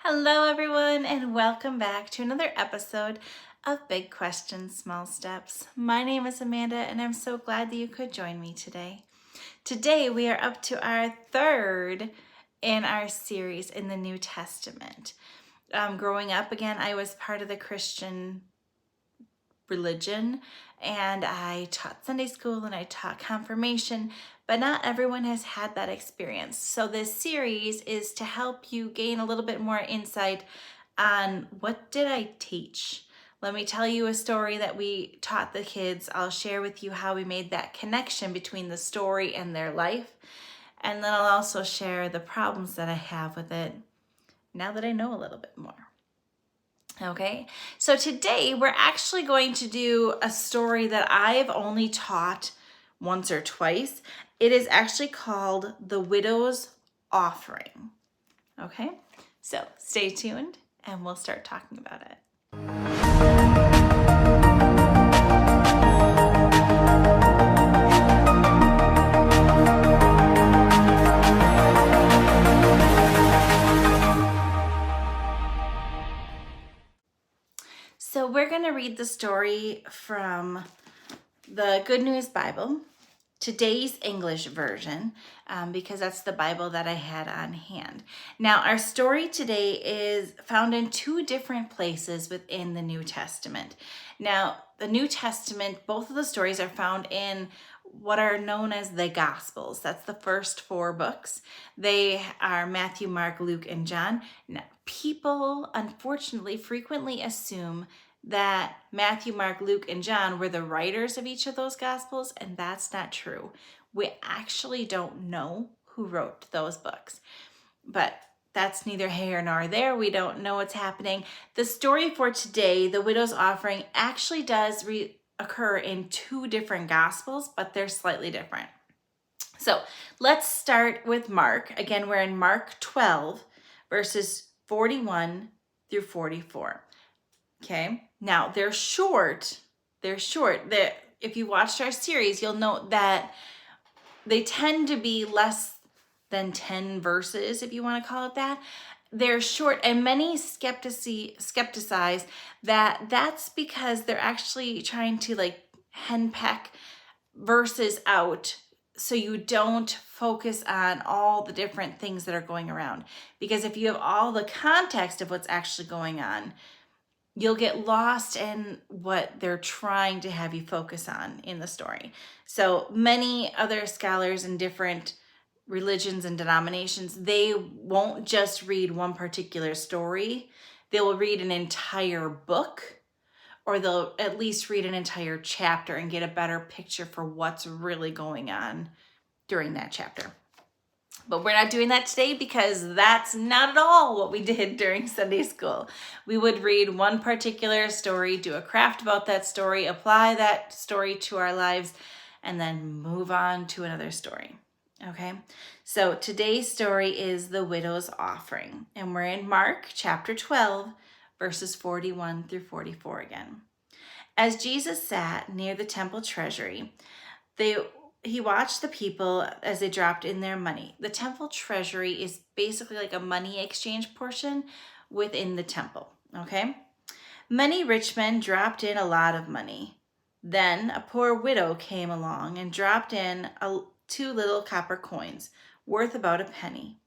Hello, everyone, and welcome back to another episode of Big Questions, Small Steps. My name is Amanda, and I'm so glad that you could join me today. Today, we are up to our third in our series in the New Testament. Growing up, again, I was part of the Christian religion, and I taught Sunday school and I taught confirmation, but not everyone has had that experience. So this series is to help you gain a little bit more insight on what did I teach. Let me tell you a story that we taught the kids. I'll share with you how we made that connection between the story and their life. And then I'll also share the problems that I have with it now that I know a little bit more. Okay, so today we're actually going to do a story that I've only taught once or twice. It is actually called The Widow's Offering. Okay, so stay tuned and we'll start talking about it. So we're going to read the story from the Good News Bible, today's English version, because that's the Bible that I had on hand. Now, our story today is found in two different places within the New Testament. Now, the New Testament, both of the stories are found in what are known as the Gospels. That's the first four books. They are Matthew, Mark, Luke, and John. Now, people, unfortunately, frequently assume that Matthew, Mark, Luke, and John were the writers of each of those Gospels, and that's not true. We actually don't know who wrote those books, but that's neither here nor there. We don't know what's happening. The story for today, the widow's offering, actually does occur in two different Gospels, but they're slightly different. So let's start with Mark. Again, we're in Mark 12, verses 41 through 44. Okay, now they're short. If you watched our series, you'll note that they tend to be less than 10 verses, if you want to call it that. They're short, and many skepticize that that's because they're actually trying to henpeck verses out so you don't focus on all the different things that are going around. Because if you have all the context of what's actually going on, you'll get lost in what they're trying to have you focus on in the story. So many other scholars in different religions and denominations, they won't just read one particular story. They will read an entire book, or they'll at least read an entire chapter and get a better picture for what's really going on during that chapter. But we're not doing that today because that's not at all what we did during Sunday school. We would read one particular story, do a craft about that story, apply that story to our lives, and then move on to another story. Okay, so today's story is the widow's offering, and we're in Mark chapter 12, verses 41 through 44 again. As Jesus sat near the temple treasury, he watched the people as they dropped in their money. The temple treasury is basically like a money exchange portion within the temple, okay? Many rich men dropped in a lot of money. Then a poor widow came along and dropped in 2 little copper coins, worth about a penny.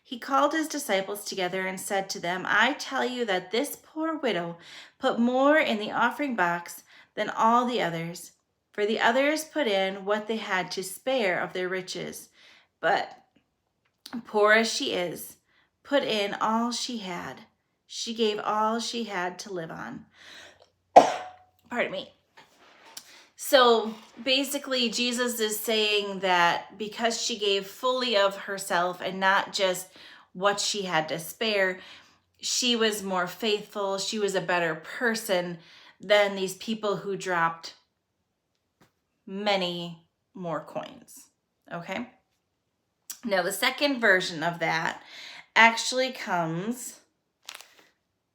He called his disciples together and said to them, I tell you that this poor widow put more in the offering box than all the others. For the others put in what they had to spare of their riches, but poor as she is, put in all she had. She gave all she had to live on. Pardon me. So basically, Jesus is saying that because she gave fully of herself and not just what she had to spare, she was more faithful. She was a better person than these people who dropped many more coins. Okay. Now the second version of that actually comes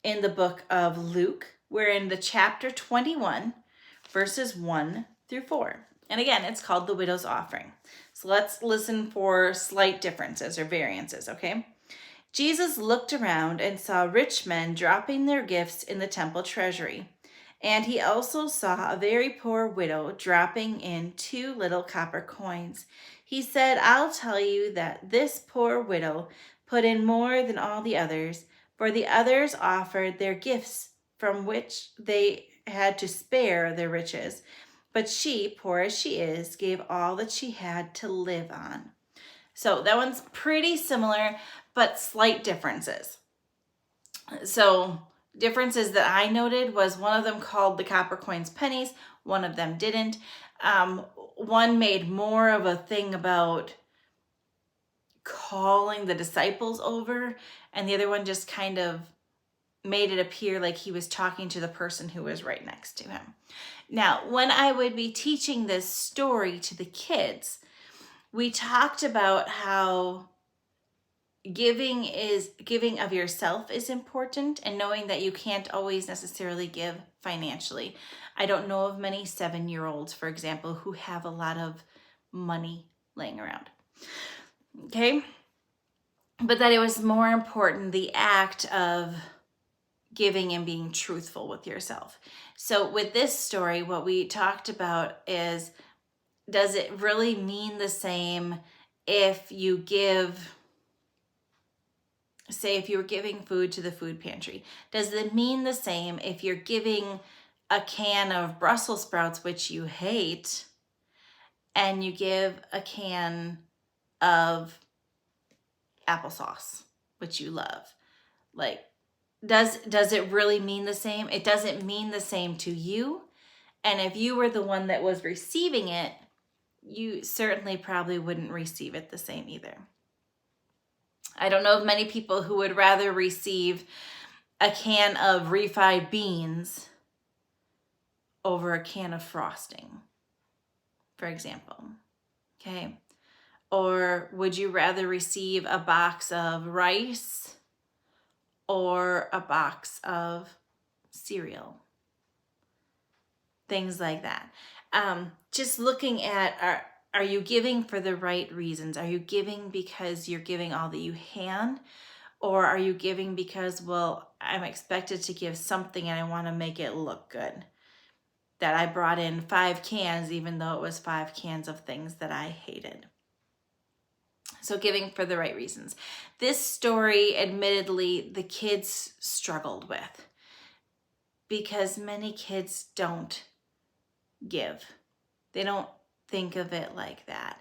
in the book of Luke. We're in the chapter 21, verses 1 through 4. And again, it's called the widow's offering. So let's listen for slight differences or variances, okay? Jesus looked around and saw rich men dropping their gifts in the temple treasury. And he also saw a very poor widow dropping in 2 little copper coins. He said, I'll tell you that this poor widow put in more than all the others, for the others offered their gifts from which they had to spare their riches. But she, poor as she is, gave all that she had to live on. So that one's pretty similar, but slight differences. So differences that I noted was one of them called the copper coins pennies. One of them didn't. One made more of a thing about calling the disciples over, and the other one just kind of made it appear like he was talking to the person who was right next to him. Now, when I would be teaching this story to the kids, we talked about how giving of yourself is important, and knowing that you can't always necessarily give financially. I don't know of many 7-year-olds, for example, who have a lot of money laying around. Okay? But that it was more important the act of giving and being truthful with yourself. So with this story, what we talked about is, does it really mean the same if you give, say if you were giving food to the food pantry? Does it mean the same if you're giving a can of Brussels sprouts, which you hate, and you give a can of applesauce, which you love? Like, does it really mean the same? It doesn't mean the same to you. And if you were the one that was receiving it, you certainly probably wouldn't receive it the same either. I don't know of many people who would rather receive a can of refried beans over a can of frosting, for example. Okay. Or would you rather receive a box of rice or a box of cereal? Things like that. Just looking at, are you giving for the right reasons? Are you giving because you're giving all that you can? Or are you giving because, well, I'm expected to give something and I want to make it look good? That I brought in 5 cans, even though it was 5 cans of things that I hated. So giving for the right reasons. This story, admittedly, the kids struggled with, because many kids don't give. They don't think of it like that.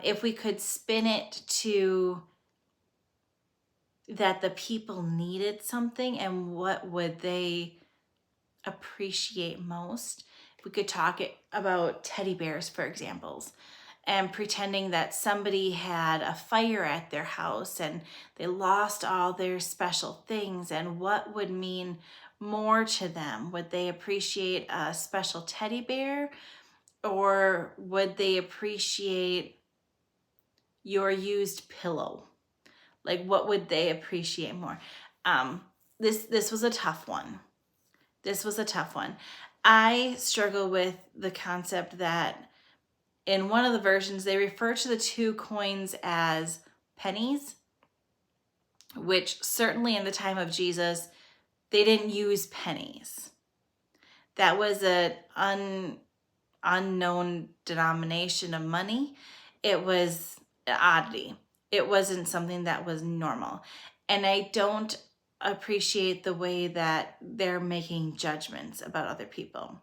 If we could spin it to that the people needed something and what would they appreciate most, we could talk about teddy bears, for examples, and pretending that somebody had a fire at their house and they lost all their special things, and what would mean more to them. Would they appreciate a special teddy bear, or would they appreciate your used pillow? Like, what would they appreciate more? This was a tough one. This was a tough one. I struggle with the concept that in one of the versions, they refer to the 2 coins as pennies, which certainly in the time of Jesus, they didn't use pennies. That was an unknown denomination of money. It was an oddity. It wasn't something that was normal. And I don't appreciate the way that they're making judgments about other people.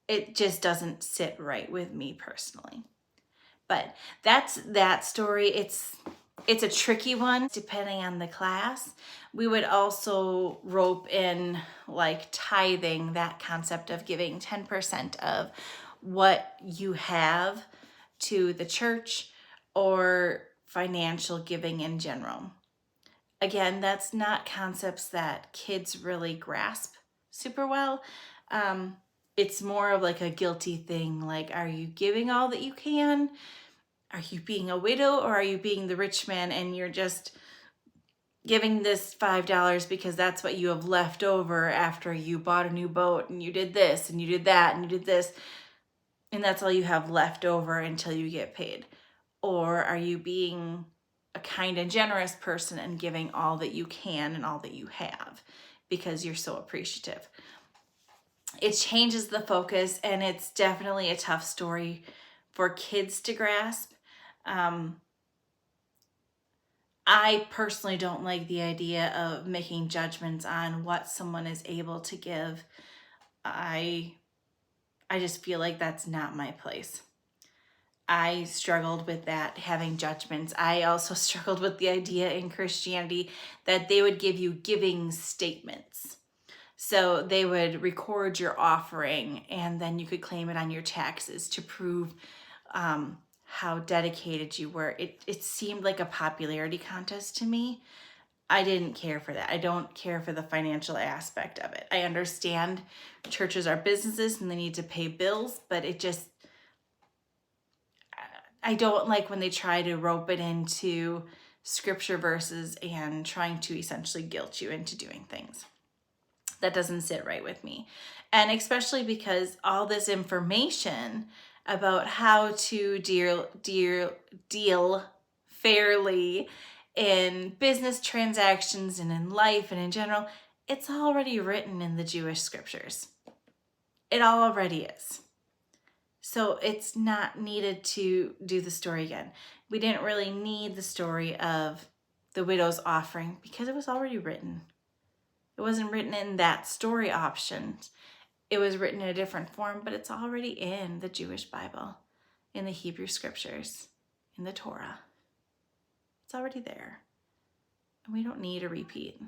It just doesn't sit right with me personally. But that's that story. It's a tricky one depending on the class. We would also rope in like tithing, that concept of giving 10% of what you have to the church, or financial giving in general. Again, that's not concepts that kids really grasp super well. It's more of like a guilty thing. Like, are you giving all that you can? Are you being a widow, or are you being the rich man and you're just giving this $5 because that's what you have left over after you bought a new boat and you did this and you did that and you did this, and that's all you have left over until you get paid? Or are you being a kind and generous person and giving all that you can and all that you have because you're so appreciative. It changes the focus, and it's definitely a tough story for kids to grasp. I personally don't like the idea of making judgments on what someone is able to give. I just feel like that's not my place. I struggled with that, having judgments. I also struggled with the idea in Christianity that they would give you giving statements. So they would record your offering and then you could claim it on your taxes to prove how dedicated you were. It seemed like a popularity contest to me. I didn't care for that. I don't care for the financial aspect of it. I understand churches are businesses and they need to pay bills, but I don't like when they try to rope it into scripture verses and trying to essentially guilt you into doing things. That doesn't sit right with me. And especially because all this information about how to deal fairly in business transactions and in life and in general, it's already written in the Jewish scriptures. It already is. So it's not needed to do the story again. We didn't really need the story of the widow's offering because it was already written. It wasn't written in that story option. It was written in a different form, but it's already in the Jewish Bible, in the Hebrew scriptures, in the Torah. It's already there. And we don't need a repeat.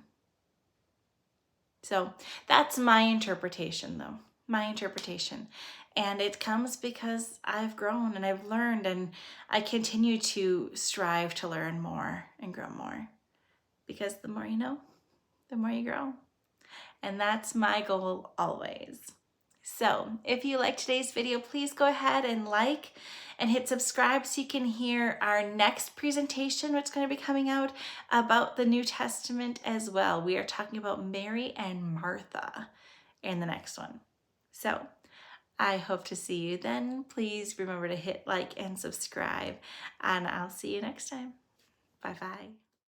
So that's my interpretation, though. My interpretation. And it comes because I've grown and I've learned, and I continue to strive to learn more and grow more. Because the more you know, the more you grow. And that's my goal always. So if you liked today's video, please go ahead and like and hit subscribe so you can hear our next presentation, which is going to be coming out about the New Testament as well. We are talking about Mary and Martha in the next one. So I hope to see you then. Please remember to hit like and subscribe, and I'll see you next time. Bye-bye.